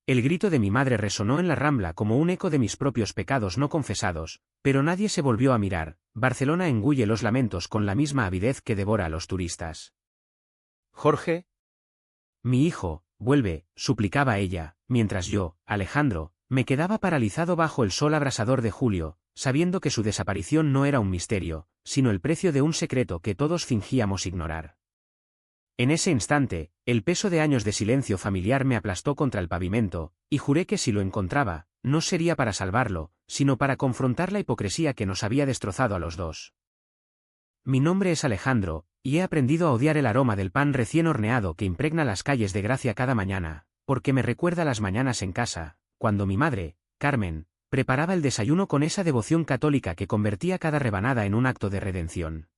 El grito de mi madre resonó en la Rambla como un eco de mis propios pecados no confesados, pero nadie se volvió a mirar. Barcelona engulle los lamentos con la misma avidez que devora a los turistas. Jorge. Mi hijo, vuelve, suplicaba ella, mientras yo, Alejandro, me quedaba paralizado bajo el sol abrasador de julio, sabiendo que su desaparición no era un misterio, sino el precio de un secreto que todos fingíamos ignorar. En ese instante, el peso de años de silencio familiar me aplastó contra el pavimento, y juré que si lo encontraba, no sería para salvarlo, sino para confrontar la hipocresía que nos había destrozado a los dos. Mi nombre es Alejandro, y he aprendido a odiar el aroma del pan recién horneado que impregna las calles de Gracia cada mañana, porque me recuerda las mañanas en casa, cuando mi madre, Carmen, preparaba el desayuno con esa devoción católica que convertía cada rebanada en un acto de redención.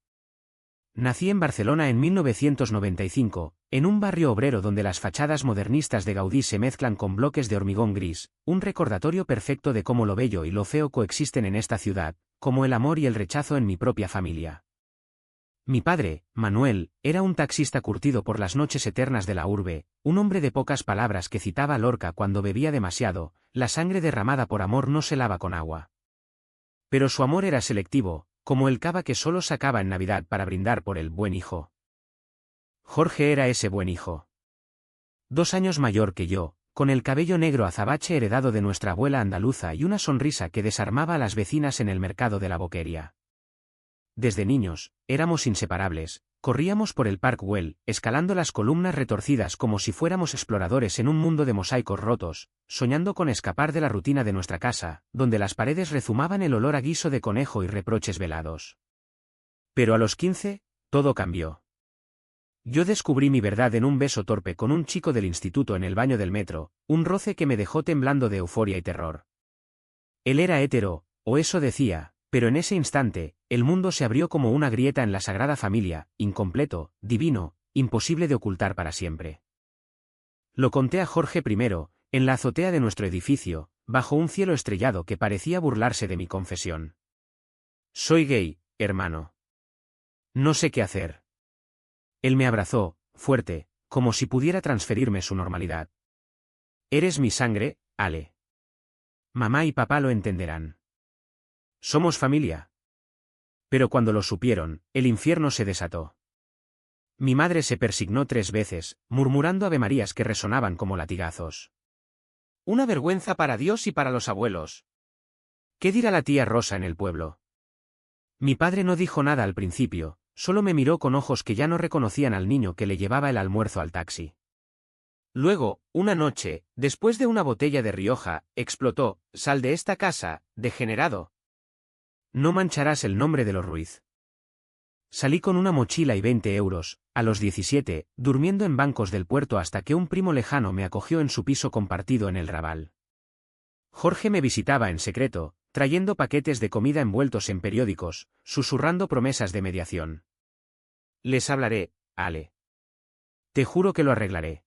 Nací en Barcelona en 1995, en un barrio obrero donde las fachadas modernistas de Gaudí se mezclan con bloques de hormigón gris, un recordatorio perfecto de cómo lo bello y lo feo coexisten en esta ciudad, como el amor y el rechazo en mi propia familia. Mi padre, Manuel, era un taxista curtido por las noches eternas de la urbe, un hombre de pocas palabras que citaba a Lorca cuando bebía demasiado. La sangre derramada por amor no se lava con agua. Pero su amor era selectivo, como el cava que solo sacaba en Navidad para brindar por el buen hijo. Jorge era ese buen hijo. 2 años mayor que yo, con el cabello negro azabache heredado de nuestra abuela andaluza y una sonrisa que desarmaba a las vecinas en el mercado de la Boqueria. Desde niños, éramos inseparables, corríamos por el Park Güell, escalando las columnas retorcidas como si fuéramos exploradores en un mundo de mosaicos rotos, soñando con escapar de la rutina de nuestra casa, donde las paredes rezumaban el olor a guiso de conejo y reproches velados. Pero a los 15, todo cambió. Yo descubrí mi verdad en un beso torpe con un chico del instituto en el baño del metro, un roce que me dejó temblando de euforia y terror. Él era hétero, o eso decía, pero en ese instante, el mundo se abrió como una grieta en la Sagrada Familia, incompleto, divino, imposible de ocultar para siempre. Lo conté a Jorge primero, en la azotea de nuestro edificio, bajo un cielo estrellado que parecía burlarse de mi confesión. Soy gay, hermano. No sé qué hacer. Él me abrazó, fuerte, como si pudiera transferirme su normalidad. Eres mi sangre, Ale. Mamá y papá lo entenderán. Somos familia. Pero cuando lo supieron, el infierno se desató. Mi madre se persignó 3 veces, murmurando avemarías que resonaban como latigazos. Una vergüenza para Dios y para los abuelos. ¿Qué dirá la tía Rosa en el pueblo? Mi padre no dijo nada al principio, solo me miró con ojos que ya no reconocían al niño que le llevaba el almuerzo al taxi. Luego, una noche, después de una botella de Rioja, explotó: «Sal de esta casa, degenerado. No mancharás el nombre de los Ruiz». Salí con una mochila y 20 euros, a los 17, durmiendo en bancos del puerto hasta que un primo lejano me acogió en su piso compartido en el Raval. Jorge me visitaba en secreto, trayendo paquetes de comida envueltos en periódicos, susurrando promesas de mediación. Les hablaré, Ale. Te juro que lo arreglaré.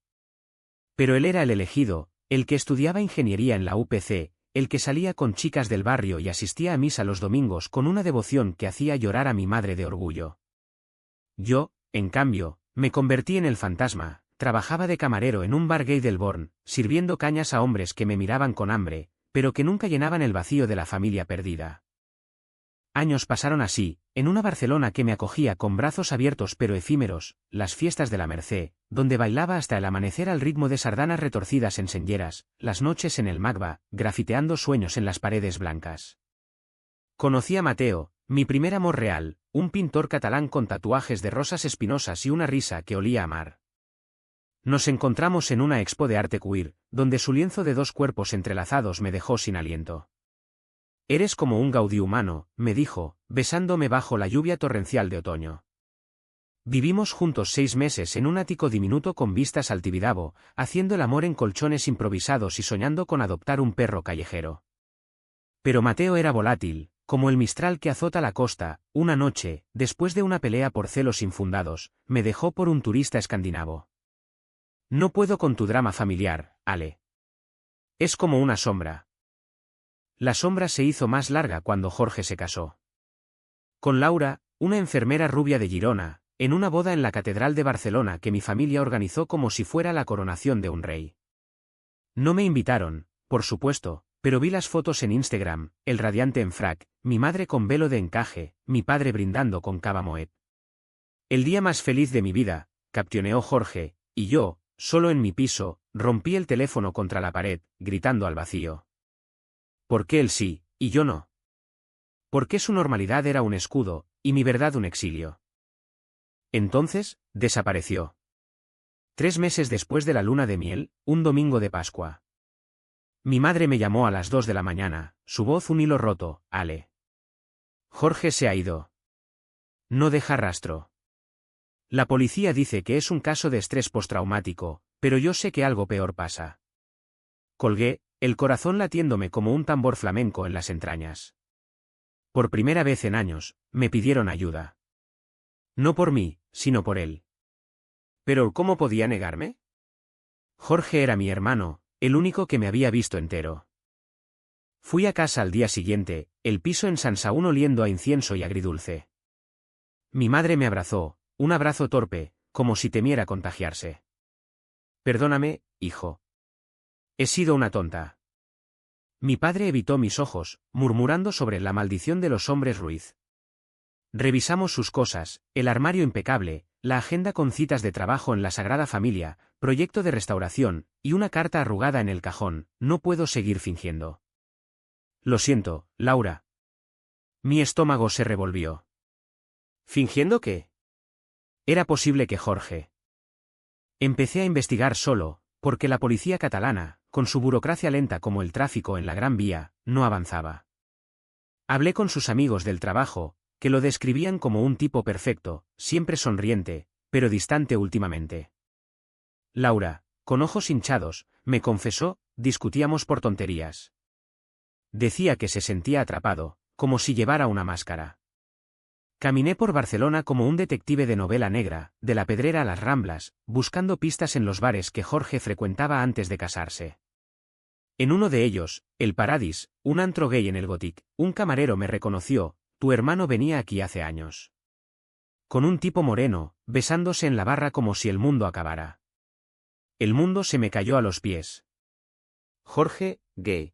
Pero él era el elegido, el que estudiaba ingeniería en la UPC, el que salía con chicas del barrio y asistía a misa los domingos con una devoción que hacía llorar a mi madre de orgullo. Yo, en cambio, me convertí en el fantasma, trabajaba de camarero en un bar gay del Born, sirviendo cañas a hombres que me miraban con hambre, pero que nunca llenaban el vacío de la familia perdida. Años pasaron así, en una Barcelona que me acogía con brazos abiertos pero efímeros, las fiestas de la Mercé, donde bailaba hasta el amanecer al ritmo de sardanas retorcidas en senyeras, las noches en el Magba, grafiteando sueños en las paredes blancas. Conocí a Mateo, mi primer amor real, un pintor catalán con tatuajes de rosas espinosas y una risa que olía a mar. Nos encontramos en una expo de arte queer, donde su lienzo de 2 cuerpos entrelazados me dejó sin aliento. Eres como un Gaudí humano, me dijo, besándome bajo la lluvia torrencial de otoño. Vivimos juntos 6 meses en un ático diminuto con vistas al Tibidabo, haciendo el amor en colchones improvisados y soñando con adoptar un perro callejero. Pero Mateo era volátil, como el mistral que azota la costa. Una noche, después de una pelea por celos infundados, me dejó por un turista escandinavo. No puedo con tu drama familiar, Ale. Es como una sombra. La sombra se hizo más larga cuando Jorge se casó. Con Laura, una enfermera rubia de Girona, en una boda en la Catedral de Barcelona que mi familia organizó como si fuera la coronación de un rey. No me invitaron, por supuesto, pero vi las fotos en Instagram, el radiante en frac, mi madre con velo de encaje, mi padre brindando con cava Moet. El día más feliz de mi vida, captioneó Jorge, y yo, solo en mi piso, rompí el teléfono contra la pared, gritando al vacío. ¿Por qué él sí, y yo no? ¿Por qué su normalidad era un escudo, y mi verdad un exilio? Entonces, desapareció. 3 meses después de la luna de miel, un domingo de Pascua. Mi madre me llamó a las 2 de la mañana, su voz un hilo roto, Ale. Jorge se ha ido. No deja rastro. La policía dice que es un caso de estrés postraumático, pero yo sé que algo peor pasa. Colgué, el corazón latiéndome como un tambor flamenco en las entrañas. Por primera vez en años, me pidieron ayuda. No por mí, sino por él. ¿Pero cómo podía negarme? Jorge era mi hermano, el único que me había visto entero. Fui a casa al día siguiente, el piso en Sansaún oliendo a incienso y agridulce. Mi madre me abrazó, un abrazo torpe, como si temiera contagiarse. Perdóname, hijo. He sido una tonta. Mi padre evitó mis ojos, murmurando sobre la maldición de los hombres Ruiz. Revisamos sus cosas, el armario impecable, la agenda con citas de trabajo en la Sagrada Familia, proyecto de restauración, y una carta arrugada en el cajón. No puedo seguir fingiendo. Lo siento, Laura. Mi estómago se revolvió. ¿Fingiendo qué? Era posible que Jorge. Empecé a investigar solo, porque la policía catalana, con su burocracia lenta como el tráfico en la Gran Vía, no avanzaba. Hablé con sus amigos del trabajo, que lo describían como un tipo perfecto, siempre sonriente, pero distante últimamente. Laura, con ojos hinchados, me confesó, discutíamos por tonterías. Decía que se sentía atrapado, como si llevara una máscara. Caminé por Barcelona como un detective de novela negra, de la Pedrera a las Ramblas, buscando pistas en los bares que Jorge frecuentaba antes de casarse. En uno de ellos, el Paradis, un antro gay en el Gothic, un camarero me reconoció: tu hermano venía aquí hace años. Con un tipo moreno, besándose en la barra como si el mundo acabara. El mundo se me cayó a los pies. Jorge, gay.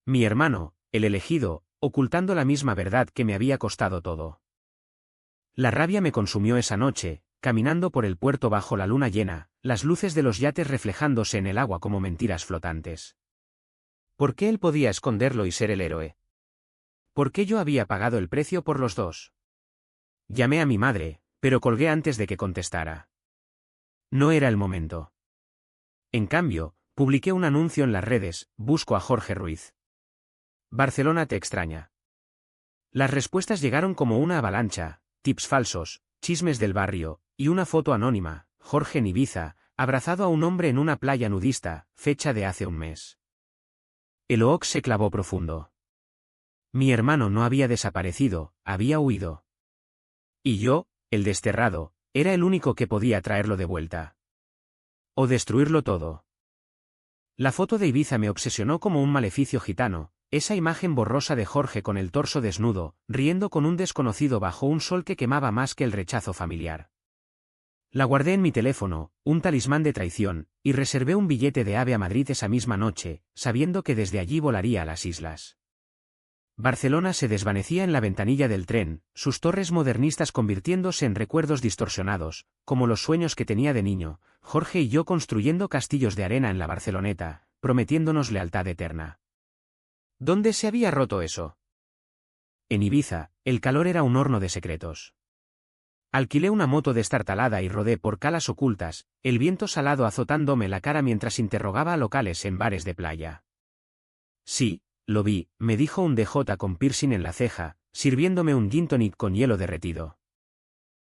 Mi hermano, el elegido, ocultando la misma verdad que me había costado todo. La rabia me consumió esa noche, caminando por el puerto bajo la luna llena, las luces de los yates reflejándose en el agua como mentiras flotantes. ¿Por qué él podía esconderlo y ser el héroe? ¿Por qué yo había pagado el precio por los dos? Llamé a mi madre, pero colgué antes de que contestara. No era el momento. En cambio, publiqué un anuncio en las redes: busco a Jorge Ruiz. Barcelona te extraña. Las respuestas llegaron como una avalancha: tips falsos, chismes del barrio, y una foto anónima: Jorge en Ibiza, abrazado a un hombre en una playa nudista, fecha de hace un mes. El OOC se clavó profundo. Mi hermano no había desaparecido, había huido. Y yo, el desterrado, era el único que podía traerlo de vuelta. O destruirlo todo. La foto de Ibiza me obsesionó como un maleficio gitano, esa imagen borrosa de Jorge con el torso desnudo, riendo con un desconocido bajo un sol que quemaba más que el rechazo familiar. La guardé en mi teléfono, un talismán de traición, y reservé un billete de AVE a Madrid esa misma noche, sabiendo que desde allí volaría a las islas. Barcelona se desvanecía en la ventanilla del tren, sus torres modernistas convirtiéndose en recuerdos distorsionados, como los sueños que tenía de niño, Jorge y yo construyendo castillos de arena en la Barceloneta, prometiéndonos lealtad eterna. ¿Dónde se había roto eso? En Ibiza, el calor era un horno de secretos. Alquilé una moto destartalada y rodé por calas ocultas, el viento salado azotándome la cara mientras interrogaba a locales en bares de playa. Sí, lo vi, me dijo un DJ con piercing en la ceja, sirviéndome un gin tonic con hielo derretido.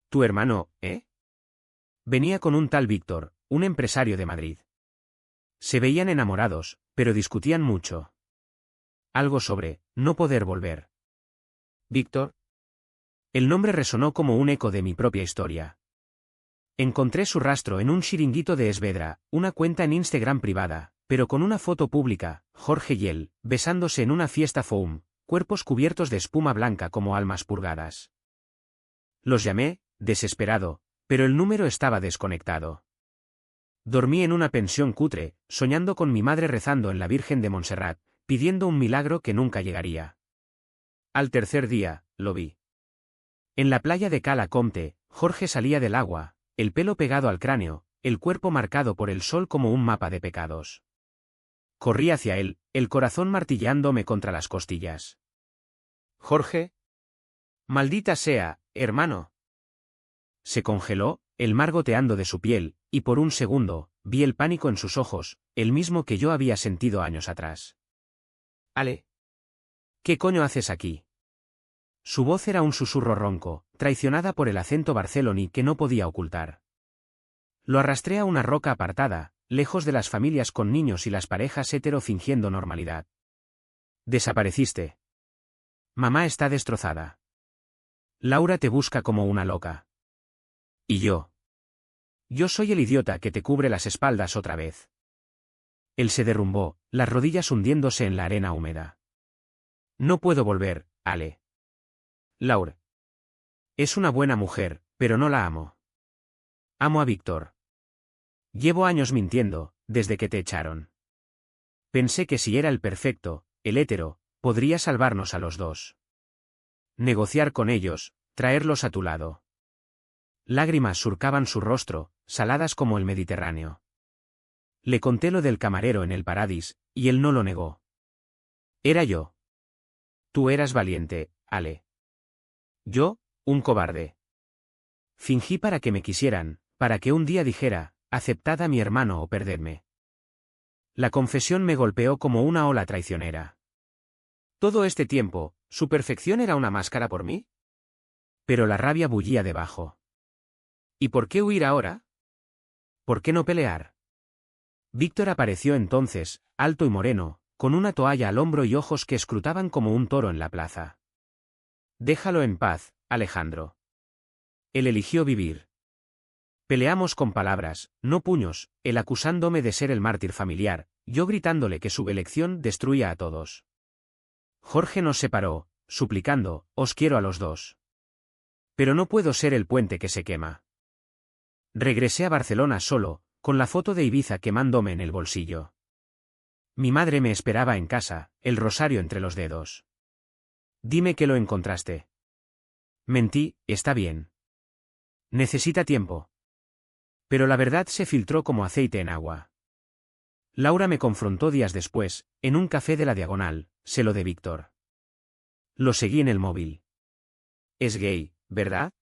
¿Tu hermano, eh? Venía con un tal Víctor, un empresario de Madrid. Se veían enamorados, pero discutían mucho. Algo sobre no poder volver. ¿Víctor? El nombre resonó como un eco de mi propia historia. Encontré su rastro en un chiringuito de Esvedra, una cuenta en Instagram privada, pero con una foto pública: Jorge y él, besándose en una fiesta foam, cuerpos cubiertos de espuma blanca como almas purgadas. Los llamé, desesperado, pero el número estaba desconectado. Dormí en una pensión cutre, soñando con mi madre rezando en la Virgen de Montserrat, pidiendo un milagro que nunca llegaría. Al tercer día, lo vi. En la playa de Cala Comte, Jorge salía del agua, el pelo pegado al cráneo, el cuerpo marcado por el sol como un mapa de pecados. Corrí hacia él, el corazón martilleándome contra las costillas. Jorge. Maldita sea, hermano. Se congeló, el mar goteando de su piel, y por un segundo, vi el pánico en sus ojos, el mismo que yo había sentido años atrás. Ale. ¿Qué coño haces aquí? Su voz era un susurro ronco, traicionada por el acento barceloní que no podía ocultar. Lo arrastré a una roca apartada, lejos de las familias con niños y las parejas hetero fingiendo normalidad. Desapareciste. Mamá está destrozada. Laura te busca como una loca. ¿Y yo? Yo soy el idiota que te cubre las espaldas otra vez. Él se derrumbó, las rodillas hundiéndose en la arena húmeda. No puedo volver, Ale. Laura. Es una buena mujer, pero no la amo. Amo a Víctor. Llevo años mintiendo, desde que te echaron. Pensé que si era el perfecto, el hétero, podría salvarnos a los dos. Negociar con ellos, traerlos a tu lado. Lágrimas surcaban su rostro, saladas como el Mediterráneo. Le conté lo del camarero en el Paradis, y él no lo negó. Era yo. Tú eras valiente, Ale. Yo, un cobarde. Fingí para que me quisieran, para que un día dijera, aceptad a mi hermano o perdedme. La confesión me golpeó como una ola traicionera. Todo este tiempo, ¿su perfección era una máscara por mí? Pero la rabia bullía debajo. ¿Y por qué huir ahora? ¿Por qué no pelear? Víctor apareció entonces, alto y moreno, con una toalla al hombro y ojos que escrutaban como un toro en la plaza. Déjalo en paz, Alejandro. Él eligió vivir. Peleamos con palabras, no puños, él acusándome de ser el mártir familiar, yo gritándole que su elección destruía a todos. Jorge nos separó, suplicando, os quiero a los dos. Pero no puedo ser el puente que se quema. Regresé a Barcelona solo, con la foto de Ibiza quemándome en el bolsillo. Mi madre me esperaba en casa, el rosario entre los dedos. Dime que lo encontraste. Mentí, está bien. Necesita tiempo. Pero la verdad se filtró como aceite en agua. Laura me confrontó días después, en un café de la Diagonal, sé lo de Víctor. Lo seguí en el móvil. Es gay, ¿verdad?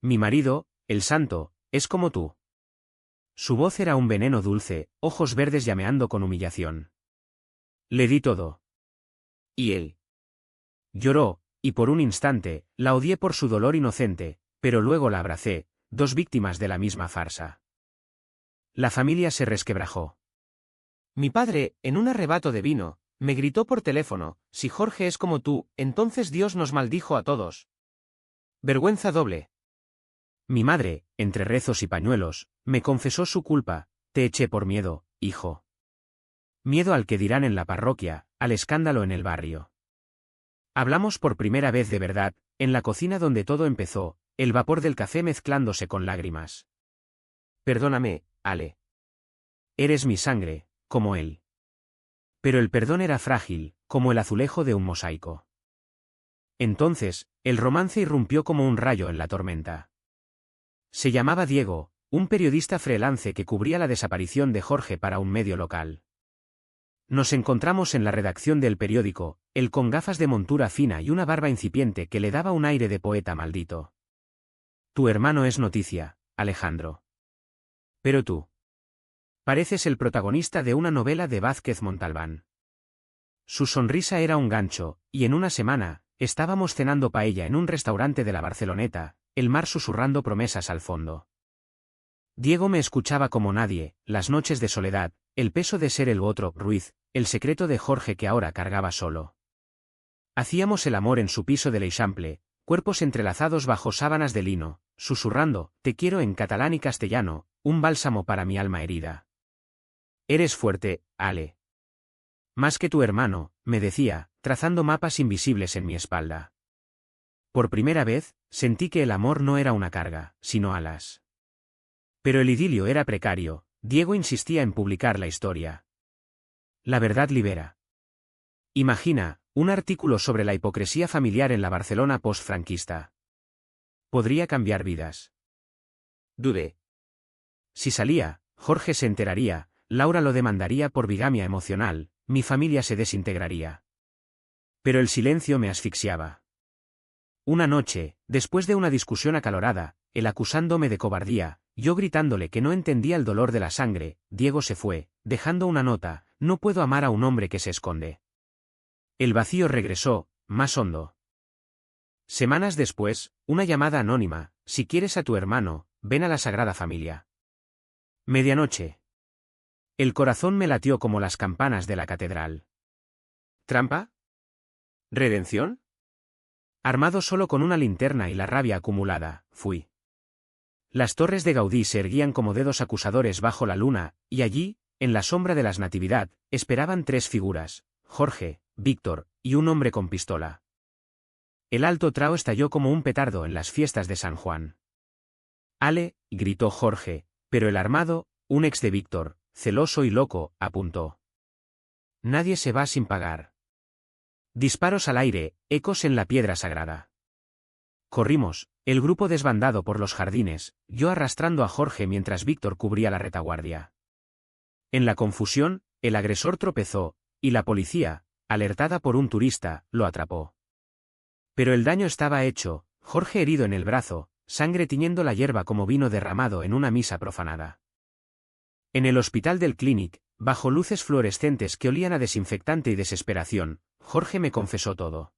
Mi marido, el santo, es como tú. Su voz era un veneno dulce, ojos verdes llameando con humillación. Le di todo. ¿Y él? Lloró, y por un instante, la odié por su dolor inocente, pero luego la abracé, dos víctimas de la misma farsa. La familia se resquebrajó. Mi padre, en un arrebato de vino, me gritó por teléfono, si Jorge es como tú, entonces Dios nos maldijo a todos. Vergüenza doble. Mi madre, entre rezos y pañuelos, me confesó su culpa, te eché por miedo, hijo. Miedo al que dirán en la parroquia, al escándalo en el barrio. Hablamos por primera vez de verdad, en la cocina donde todo empezó, el vapor del café mezclándose con lágrimas. Perdóname, Ale. Eres mi sangre, como él. Pero el perdón era frágil, como el azulejo de un mosaico. Entonces, el romance irrumpió como un rayo en la tormenta. Se llamaba Diego, un periodista freelance que cubría la desaparición de Jorge para un medio local. Nos encontramos en la redacción del periódico, él con gafas de montura fina y una barba incipiente que le daba un aire de poeta maldito. Tu hermano es noticia, Alejandro. Pero tú. Pareces el protagonista de una novela de Vázquez Montalbán. Su sonrisa era un gancho, y en una semana, estábamos cenando paella en un restaurante de la Barceloneta, el mar susurrando promesas al fondo. Diego me escuchaba como nadie, las noches de soledad, el peso de ser el otro, Ruiz, el secreto de Jorge que ahora cargaba solo. Hacíamos el amor en su piso de l'Eixample, cuerpos entrelazados bajo sábanas de lino, susurrando, te quiero en catalán y castellano, un bálsamo para mi alma herida. Eres fuerte, Ale. Más que tu hermano, me decía, trazando mapas invisibles en mi espalda. Por primera vez, sentí que el amor no era una carga, sino alas. Pero el idilio era precario, Diego insistía en publicar la historia. La verdad libera. Imagina, un artículo sobre la hipocresía familiar en la Barcelona post-franquista. Podría cambiar vidas. Dudé. Si salía, Jorge se enteraría, Laura lo demandaría por bigamia emocional, mi familia se desintegraría. Pero el silencio me asfixiaba. Una noche, después de una discusión acalorada, él acusándome de cobardía, yo gritándole que no entendía el dolor de la sangre, Diego se fue, dejando una nota: no puedo amar a un hombre que se esconde. El vacío regresó, más hondo. Semanas después, una llamada anónima: si quieres a tu hermano, ven a la Sagrada Familia. Medianoche. El corazón me latió como las campanas de la catedral. ¿Trampa? ¿Redención? Armado solo con una linterna y la rabia acumulada, fui. Las torres de Gaudí se erguían como dedos acusadores bajo la luna, y allí, en la sombra de las Natividad, esperaban tres figuras: Jorge, Víctor, y un hombre con pistola. El alto trao estalló como un petardo en las fiestas de San Juan. «Ale», gritó Jorge, pero el armado, un ex de Víctor, celoso y loco, apuntó. «Nadie se va sin pagar». Disparos al aire, ecos en la piedra sagrada. Corrimos, el grupo desbandado por los jardines, yo arrastrando a Jorge mientras Víctor cubría la retaguardia. En la confusión, el agresor tropezó, y la policía, alertada por un turista, lo atrapó. Pero el daño estaba hecho, Jorge herido en el brazo, sangre tiñendo la hierba como vino derramado en una misa profanada. En el hospital del Clínic, bajo luces fluorescentes que olían a desinfectante y desesperación, Jorge me confesó todo.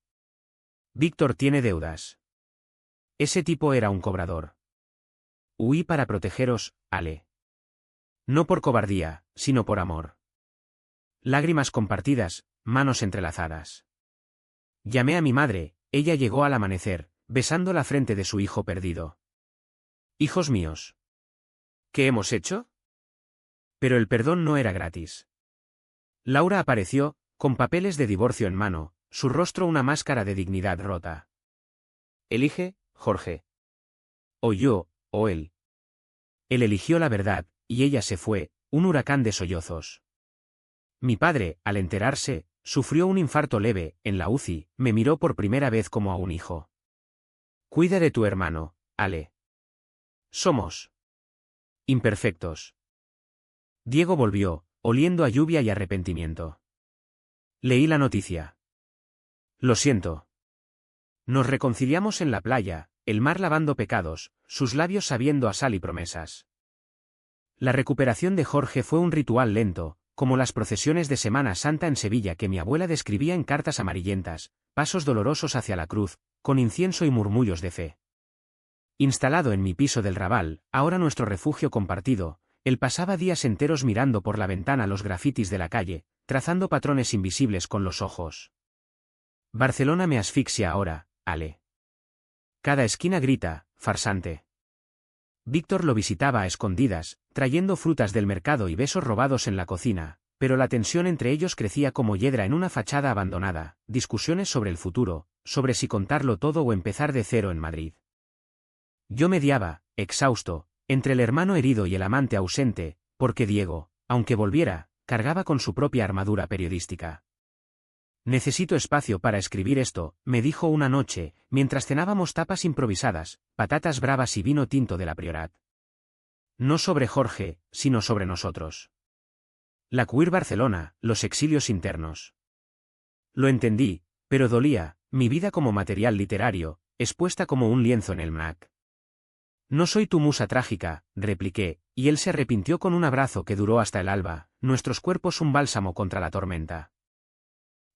Víctor tiene deudas. Ese tipo era un cobrador. Huí para protegeros, Ale. No por cobardía, sino por amor. Lágrimas compartidas, manos entrelazadas. Llamé a mi madre, ella llegó al amanecer, besando la frente de su hijo perdido. Hijos míos. ¿Qué hemos hecho? Pero el perdón no era gratis. Laura apareció, con papeles de divorcio en mano, su rostro una máscara de dignidad rota. Elige, Jorge. O yo, o él. Él eligió la verdad, y ella se fue, un huracán de sollozos. Mi padre, al enterarse, sufrió un infarto leve, en la UCI, me miró por primera vez como a un hijo. Cuida de tu hermano, Ale. Somos imperfectos. Diego volvió, oliendo a lluvia y arrepentimiento. Leí la noticia. Lo siento. Nos reconciliamos en la playa, el mar lavando pecados, sus labios sabiendo a sal y promesas. La recuperación de Jorge fue un ritual lento, como las procesiones de Semana Santa en Sevilla que mi abuela describía en cartas amarillentas, pasos dolorosos hacia la cruz, con incienso y murmullos de fe. Instalado en mi piso del Raval, ahora nuestro refugio compartido, él pasaba días enteros mirando por la ventana los grafitis de la calle, trazando patrones invisibles con los ojos. Barcelona me asfixia ahora, Ale. Cada esquina grita, farsante. Víctor lo visitaba a escondidas, trayendo frutas del mercado y besos robados en la cocina, pero la tensión entre ellos crecía como hiedra en una fachada abandonada, discusiones sobre el futuro, sobre si contarlo todo o empezar de cero en Madrid. Yo mediaba, exhausto, entre el hermano herido y el amante ausente, porque Diego, aunque volviera, cargaba con su propia armadura periodística. Necesito espacio para escribir esto, me dijo una noche, mientras cenábamos tapas improvisadas, patatas bravas y vino tinto de la Priorat. No sobre Jorge, sino sobre nosotros. La queer Barcelona, los exilios internos. Lo entendí, pero dolía, mi vida como material literario, expuesta como un lienzo en el MNAC. No soy tu musa trágica, repliqué, y él se arrepintió con un abrazo que duró hasta el alba, nuestros cuerpos un bálsamo contra la tormenta.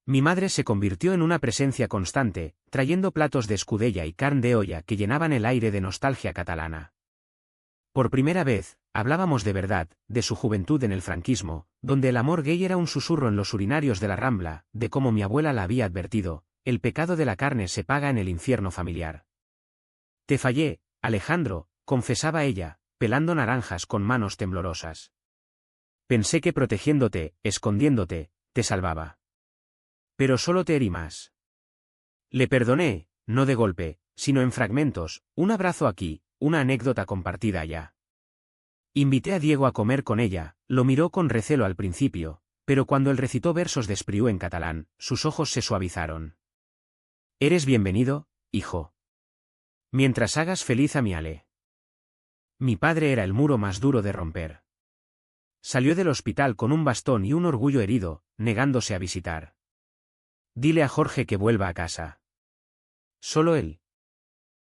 Mi madre se convirtió en una presencia constante, trayendo platos de escudella y carne de olla que llenaban el aire de nostalgia catalana. Por primera vez, hablábamos de verdad, de su juventud en el franquismo, donde el amor gay era un susurro en los urinarios de la Rambla, de cómo mi abuela la había advertido: el pecado de la carne se paga en el infierno familiar. Te fallé, Alejandro, confesaba ella, pelando naranjas con manos temblorosas. Pensé que protegiéndote, escondiéndote, te salvaba. Pero solo te herí más. Le perdoné, no de golpe, sino en fragmentos, un abrazo aquí, una anécdota compartida allá. Invité a Diego a comer con ella, lo miró con recelo al principio, pero cuando él recitó versos de Espriu en catalán, sus ojos se suavizaron. Eres bienvenido, hijo. Mientras hagas feliz a mi Ale. Mi padre era el muro más duro de romper. Salió del hospital con un bastón y un orgullo herido, negándose a visitar. Dile a Jorge que vuelva a casa. Solo él.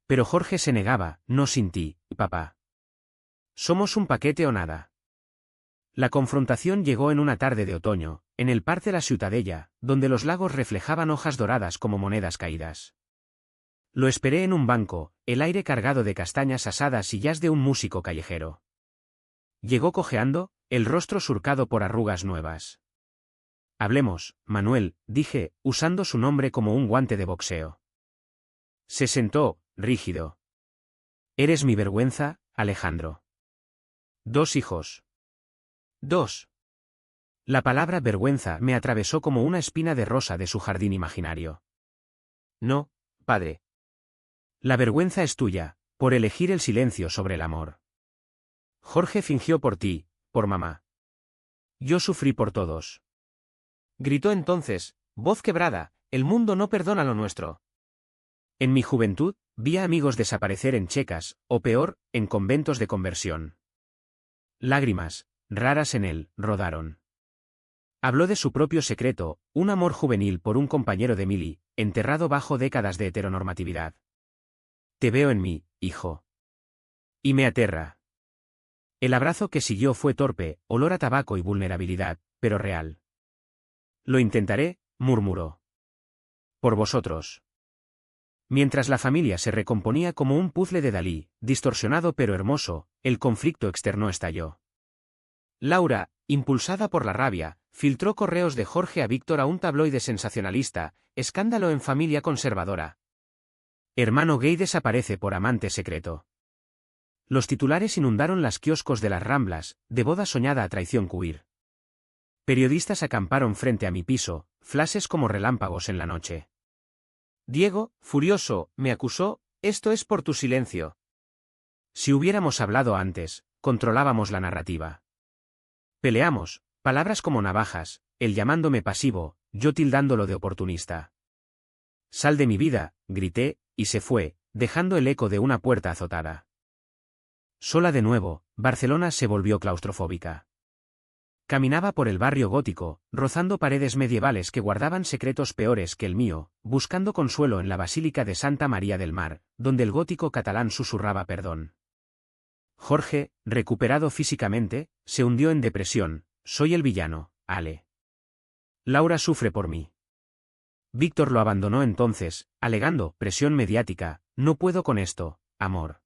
Pero Jorge se negaba, no sin ti, papá. Somos un paquete o nada. La confrontación llegó en una tarde de otoño, en el Parc de la Ciutadella, donde los lagos reflejaban hojas doradas como monedas caídas. Lo esperé en un banco, el aire cargado de castañas asadas y jazz de un músico callejero. Llegó cojeando, el rostro surcado por arrugas nuevas. Hablemos, Manuel, dije, usando su nombre como un guante de boxeo. Se sentó, rígido. Eres mi vergüenza, Alejandro. 2 hijos. 2. La palabra vergüenza me atravesó como una espina de rosa de su jardín imaginario. No, padre. La vergüenza es tuya, por elegir el silencio sobre el amor. Jorge fingió por ti, por mamá. Yo sufrí por todos. Gritó entonces, voz quebrada, el mundo no perdona lo nuestro. En mi juventud, vi a amigos desaparecer en checas, o peor, en conventos de conversión. Lágrimas, raras en él, rodaron. Habló de su propio secreto, un amor juvenil por un compañero de mili, enterrado bajo décadas de heteronormatividad. Te veo en mí, hijo. Y me aterra. El abrazo que siguió fue torpe, olor a tabaco y vulnerabilidad, pero real. Lo intentaré, murmuró. Por vosotros. Mientras la familia se recomponía como un puzzle de Dalí, distorsionado pero hermoso, el conflicto externo estalló. Laura, impulsada por la rabia, filtró correos de Jorge a Víctor a un tabloide sensacionalista, escándalo en familia conservadora. Hermano gay desaparece por amante secreto. Los titulares inundaron las kioscos de las Ramblas, de boda soñada a traición queer. Periodistas acamparon frente a mi piso, flashes como relámpagos en la noche. Diego, furioso, me acusó, esto es por tu silencio. Si hubiéramos hablado antes, controlábamos la narrativa. Peleamos, palabras como navajas, él llamándome pasivo, yo tildándolo de oportunista. Sal de mi vida, grité, y se fue, dejando el eco de una puerta azotada. Sola de nuevo, Barcelona se volvió claustrofóbica. Caminaba por el barrio gótico, rozando paredes medievales que guardaban secretos peores que el mío, buscando consuelo en la Basílica de Santa María del Mar, donde el gótico catalán susurraba perdón. Jorge, recuperado físicamente, se hundió en depresión, soy el villano, Ale. Laura sufre por mí. Víctor lo abandonó entonces, alegando, presión mediática, no puedo con esto, amor.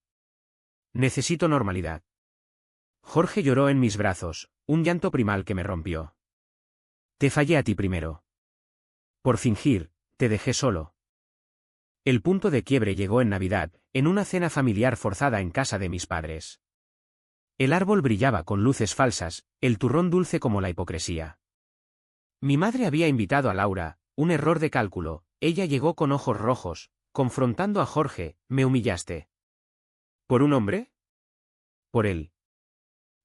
Necesito normalidad. Jorge lloró en mis brazos, un llanto primal que me rompió. Te fallé a ti primero. Por fingir, te dejé solo. El punto de quiebre llegó en Navidad, en una cena familiar forzada en casa de mis padres. El árbol brillaba con luces falsas, el turrón dulce como la hipocresía. Mi madre había invitado a Laura, un error de cálculo, ella llegó con ojos rojos, confrontando a Jorge, me humillaste. ¿Por un hombre? Por él.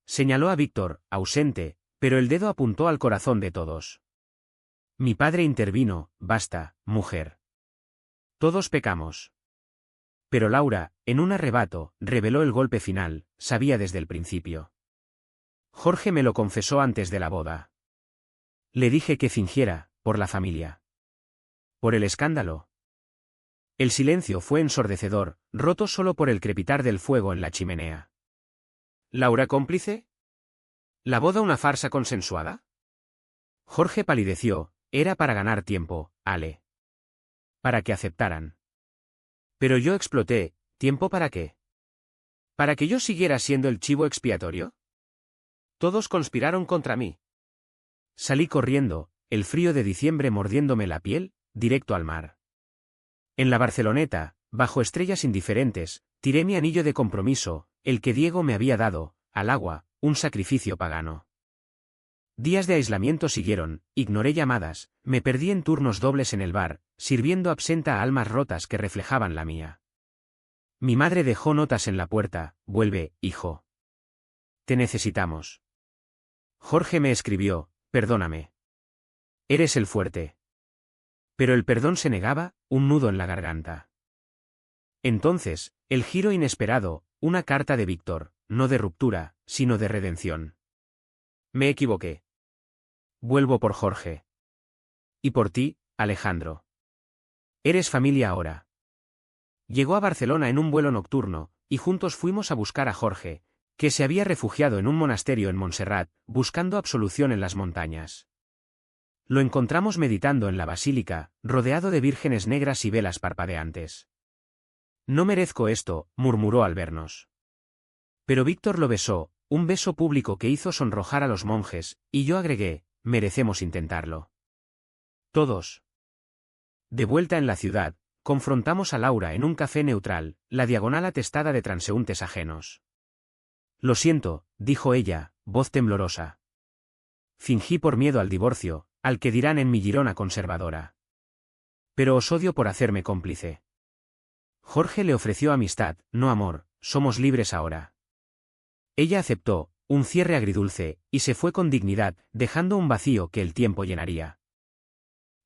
Señaló a Víctor, ausente, pero el dedo apuntó al corazón de todos. Mi padre intervino, basta, mujer. Todos pecamos. Pero Laura, en un arrebato, reveló el golpe final, sabía desde el principio. Jorge me lo confesó antes de la boda. Le dije que fingiera, por la familia. Por el escándalo. El silencio fue ensordecedor, roto solo por el crepitar del fuego en la chimenea. ¿Laura cómplice? ¿La boda una farsa consensuada? Jorge palideció, era para ganar tiempo, Ale. Para que aceptaran. Pero yo exploté, ¿tiempo para qué? ¿Para que yo siguiera siendo el chivo expiatorio? Todos conspiraron contra mí. Salí corriendo, el frío de diciembre mordiéndome la piel, directo al mar. En la Barceloneta, bajo estrellas indiferentes, tiré mi anillo de compromiso, el que Diego me había dado, al agua, un sacrificio pagano. Días de aislamiento siguieron, ignoré llamadas, me perdí en turnos dobles en el bar, sirviendo absenta a almas rotas que reflejaban la mía. Mi madre dejó notas en la puerta, vuelve, hijo. Te necesitamos. Jorge me escribió, perdóname. Eres el fuerte. Pero el perdón se negaba, un nudo en la garganta. Entonces, el giro inesperado, una carta de Víctor, no de ruptura, sino de redención. Me equivoqué. Vuelvo por Jorge. Y por ti, Alejandro. Eres familia ahora. Llegó a Barcelona en un vuelo nocturno, y juntos fuimos a buscar a Jorge, que se había refugiado en un monasterio en Montserrat, buscando absolución en las montañas. Lo encontramos meditando en la basílica, rodeado de vírgenes negras y velas parpadeantes. No merezco esto, murmuró al vernos. Pero Víctor lo besó, un beso público que hizo sonrojar a los monjes, y yo agregué, merecemos intentarlo. Todos. De vuelta en la ciudad, confrontamos a Laura en un café neutral, la diagonal atestada de transeúntes ajenos. Lo siento, dijo ella, voz temblorosa. Fingí por miedo al divorcio, al que dirán en mi Girona conservadora. Pero os odio por hacerme cómplice. Jorge le ofreció amistad, no amor, somos libres ahora. Ella aceptó, un cierre agridulce, y se fue con dignidad, dejando un vacío que el tiempo llenaría.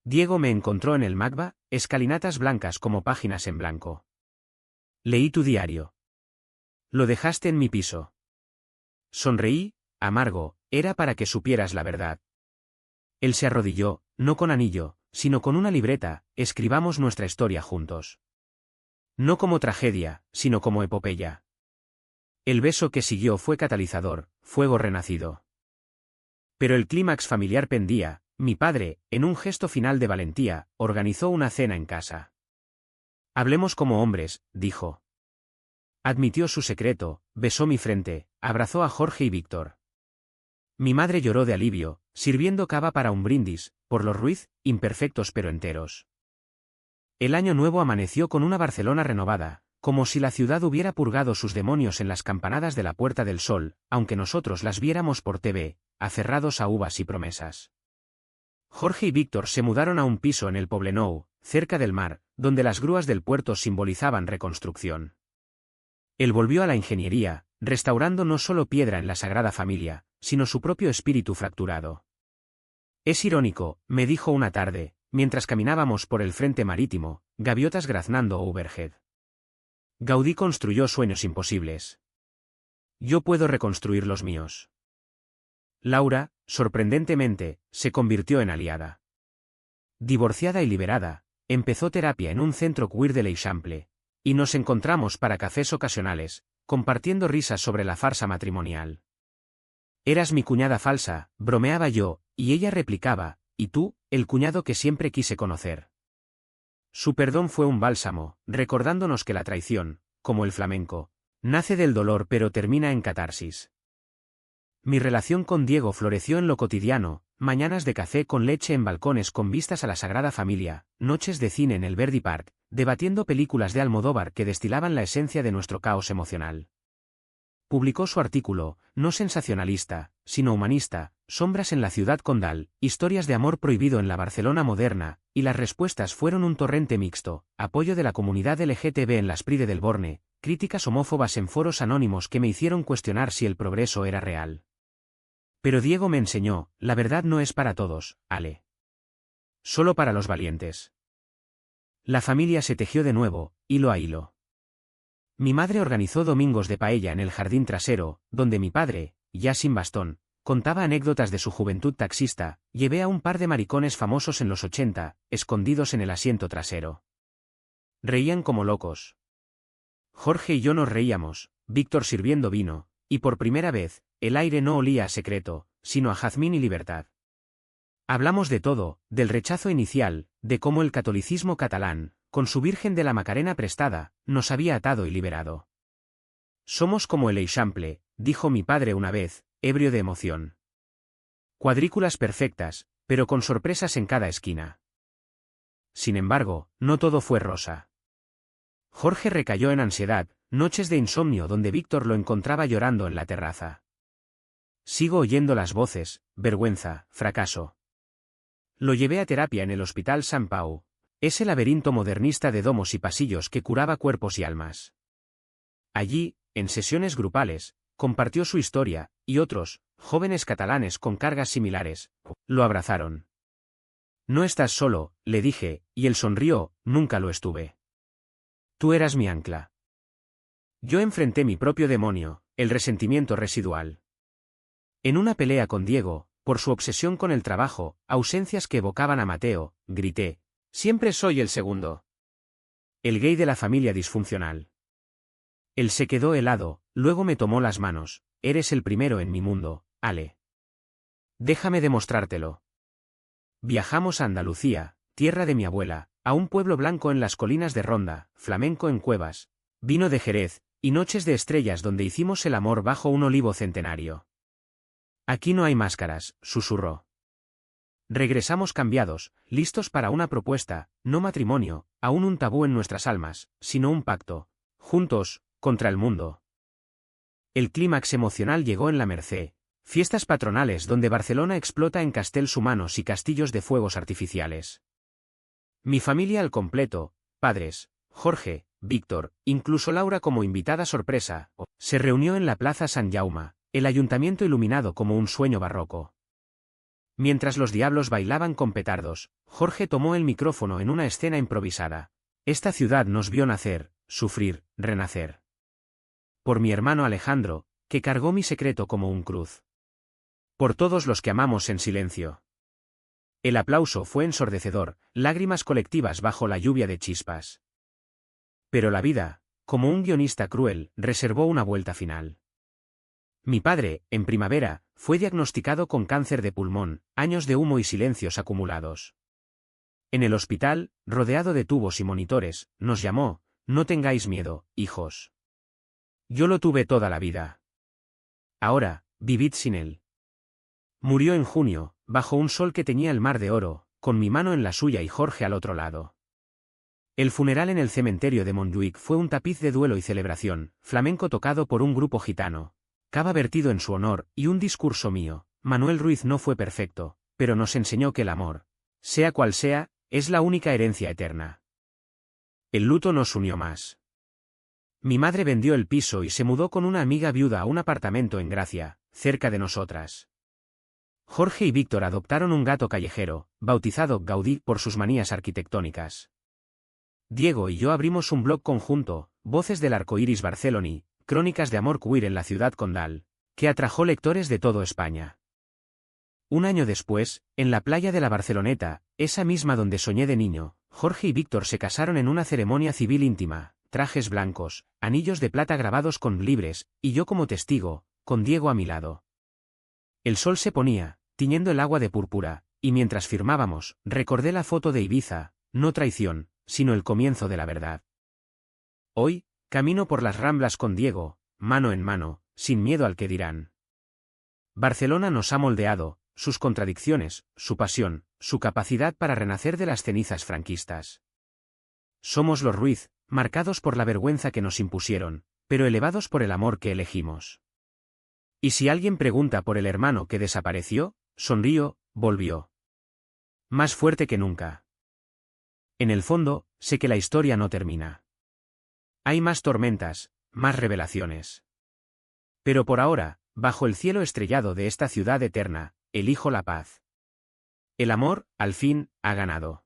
Diego me encontró en el Magba, escalinatas blancas como páginas en blanco. Leí tu diario. Lo dejaste en mi piso. Sonreí, amargo, era para que supieras la verdad. Él se arrodilló, no con anillo, sino con una libreta, escribamos nuestra historia juntos. No como tragedia, sino como epopeya. El beso que siguió fue catalizador, fuego renacido. Pero el clímax familiar pendía, mi padre, en un gesto final de valentía, organizó una cena en casa. Hablemos como hombres, dijo. Admitió su secreto, besó mi frente, abrazó a Jorge y Víctor. Mi madre lloró de alivio, sirviendo cava para un brindis, por los Ruiz, imperfectos pero enteros. El año nuevo amaneció con una Barcelona renovada, como si la ciudad hubiera purgado sus demonios en las campanadas de la Puerta del Sol, aunque nosotros las viéramos por TV, aferrados a uvas y promesas. Jorge y Víctor se mudaron a un piso en el Poblenou, cerca del mar, donde las grúas del puerto simbolizaban reconstrucción. Él volvió a la ingeniería, restaurando no solo piedra en la Sagrada Familia, sino su propio espíritu fracturado. Es irónico, me dijo una tarde, mientras caminábamos por el frente marítimo, gaviotas graznando overhead. Gaudí construyó sueños imposibles. Yo puedo reconstruir los míos. Laura, sorprendentemente, se convirtió en aliada. Divorciada y liberada, empezó terapia en un centro queer de l'Eixample, y nos encontramos para cafés ocasionales, compartiendo risas sobre la farsa matrimonial. Eras mi cuñada falsa, bromeaba yo, y ella replicaba, y tú, el cuñado que siempre quise conocer. Su perdón fue un bálsamo, recordándonos que la traición, como el flamenco, nace del dolor pero termina en catarsis. Mi relación con Diego floreció en lo cotidiano, mañanas de café con leche en balcones con vistas a la Sagrada Familia, noches de cine en el Verdi Park, debatiendo películas de Almodóvar que destilaban la esencia de nuestro caos emocional. Publicó su artículo, no sensacionalista, sino humanista, Sombras en la ciudad condal, historias de amor prohibido en la Barcelona moderna, y las respuestas fueron un torrente mixto, apoyo de la comunidad LGTB en las Pride del Borne, críticas homófobas en foros anónimos que me hicieron cuestionar si el progreso era real. Pero Diego me enseñó, la verdad no es para todos, Ale. Solo para los valientes. La familia se tejió de nuevo, hilo a hilo. Mi madre organizó domingos de paella en el jardín trasero, donde mi padre, ya sin bastón, contaba anécdotas de su juventud taxista. Llevé a un par de maricones famosos en los 80, escondidos en el asiento trasero. Reían como locos. Jorge y yo nos reíamos, Víctor sirviendo vino, y por primera vez, el aire no olía a secreto, sino a jazmín y libertad. Hablamos de todo, del rechazo inicial, de cómo el catolicismo catalán, con su Virgen de la Macarena prestada, nos había atado y liberado. Somos como el Eixample, dijo mi padre una vez, ebrio de emoción. Cuadrículas perfectas, pero con sorpresas en cada esquina. Sin embargo, no todo fue rosa. Jorge recayó en ansiedad, noches de insomnio donde Víctor lo encontraba llorando en la terraza. Sigo oyendo las voces, vergüenza, fracaso. Lo llevé a terapia en el Hospital Sant Pau, ese laberinto modernista de domos y pasillos que curaba cuerpos y almas. Allí, en sesiones grupales, compartió su historia, y otros, jóvenes catalanes con cargas similares, lo abrazaron. No estás solo, le dije, y él sonrió, nunca lo estuve. Tú eras mi ancla. Yo enfrenté mi propio demonio, el resentimiento residual. En una pelea con Diego, por su obsesión con el trabajo, ausencias que evocaban a Mateo, grité, siempre soy el segundo. El gay de la familia disfuncional. Él se quedó helado, luego me tomó las manos, eres el primero en mi mundo, Ale. Déjame demostrártelo. Viajamos a Andalucía, tierra de mi abuela, a un pueblo blanco en las colinas de Ronda, flamenco en cuevas, vino de Jerez, y noches de estrellas donde hicimos el amor bajo un olivo centenario. Aquí no hay máscaras, susurró. Regresamos cambiados, listos para una propuesta, no matrimonio, aún un tabú en nuestras almas, sino un pacto, juntos, contra el mundo. El clímax emocional llegó en la Merced, fiestas patronales donde Barcelona explota en castells humanos y castillos de fuegos artificiales. Mi familia al completo, padres, Jorge, Víctor, incluso Laura como invitada sorpresa, se reunió en la Plaza San Jaume, el ayuntamiento iluminado como un sueño barroco. Mientras los diablos bailaban con petardos, Jorge tomó el micrófono en una escena improvisada. Esta ciudad nos vio nacer, sufrir, renacer. Por mi hermano Alejandro, que cargó mi secreto como un cruz. Por todos los que amamos en silencio. El aplauso fue ensordecedor, lágrimas colectivas bajo la lluvia de chispas. Pero la vida, como un guionista cruel, reservó una vuelta final. Mi padre, en primavera, fue diagnosticado con cáncer de pulmón, años de humo y silencios acumulados. En el hospital, rodeado de tubos y monitores, nos llamó, no tengáis miedo, hijos. Yo lo tuve toda la vida. Ahora, vivid sin él. Murió en junio, bajo un sol que teñía el mar de oro, con mi mano en la suya y Jorge al otro lado. El funeral en el cementerio de Montjuïc fue un tapiz de duelo y celebración, flamenco tocado por un grupo gitano, cava vertido en su honor, y un discurso mío. Manuel Ruiz no fue perfecto, pero nos enseñó que el amor, sea cual sea, es la única herencia eterna. El luto nos unió más. Mi madre vendió el piso y se mudó con una amiga viuda a un apartamento en Gracia, cerca de nosotras. Jorge y Víctor adoptaron un gato callejero, bautizado Gaudí por sus manías arquitectónicas. Diego y yo abrimos un blog conjunto, Voces del Arcoíris Barceloní, crónicas de amor queer en la ciudad condal, que atrajo lectores de toda España. Un año después, en la playa de la Barceloneta, esa misma donde soñé de niño, Jorge y Víctor se casaron en una ceremonia civil íntima, trajes blancos, anillos de plata grabados con libres, y yo como testigo, con Diego a mi lado. El sol se ponía, tiñendo el agua de púrpura, y mientras firmábamos, recordé la foto de Ibiza, no traición, sino el comienzo de la verdad. Hoy, camino por las Ramblas con Diego, mano en mano, sin miedo al que dirán. Barcelona nos ha moldeado, sus contradicciones, su pasión, su capacidad para renacer de las cenizas franquistas. Somos los Ruiz, marcados por la vergüenza que nos impusieron, pero elevados por el amor que elegimos. Y si alguien pregunta por el hermano que desapareció, sonrío, volvió. Más fuerte que nunca. En el fondo, sé que la historia no termina. Hay más tormentas, más revelaciones. Pero por ahora, bajo el cielo estrellado de esta ciudad eterna, elijo la paz. El amor, al fin, ha ganado.